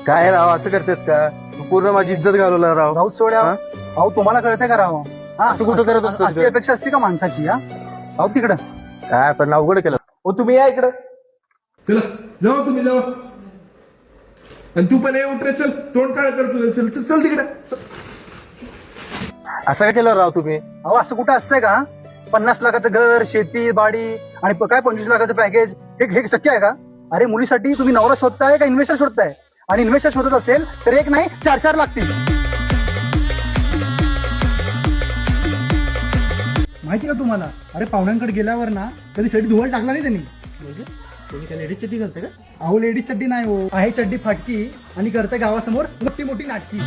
काय राव असं करतात का? पूर्ण माझी इज्जत घालवला राव. राऊत सोड्या हा? अहो तुम्हाला कळतंय का राव? हा असं कुठं करत असतात असती का? अपेक्षा असते का माणसाची? हा राऊत तिकडं. काय पण अवघड केलं. ओ तुम्ही या इकडं. चला जाऊ तुम्ही जाऊ. आणि तू पण ये उठ रे, चल तोंड काळ कर तुझं. चल चल चल तिकडे. असं काय केलं राव तुम्ही? अहो असं कुठं असतंय का? 50 लाखाचं घर, शेती, बाडी आणि काय 25 लाखाचं पॅकेज, हे शक्य आहे का? अरे मुलीसाठी तुम्ही नवरा शोधताय का इन्व्हेस्टर शोधताय? आणि इन्व्हेस्टर शोधत असेल तर एक नाही 4 लागतील. माहिती का तुम्हाला? अरे पाहुण्यांकडे गेल्यावर ना कधी चड्डी धुवायला टाकला नाही त्यांनी. तुम्ही काय लेडीज चड्डी घालते का? अहो लेडीज चड्डी नाही हो, आहे चड्डी फाटकी आणि करते गावासमोर मोठी मोठी नाटकी.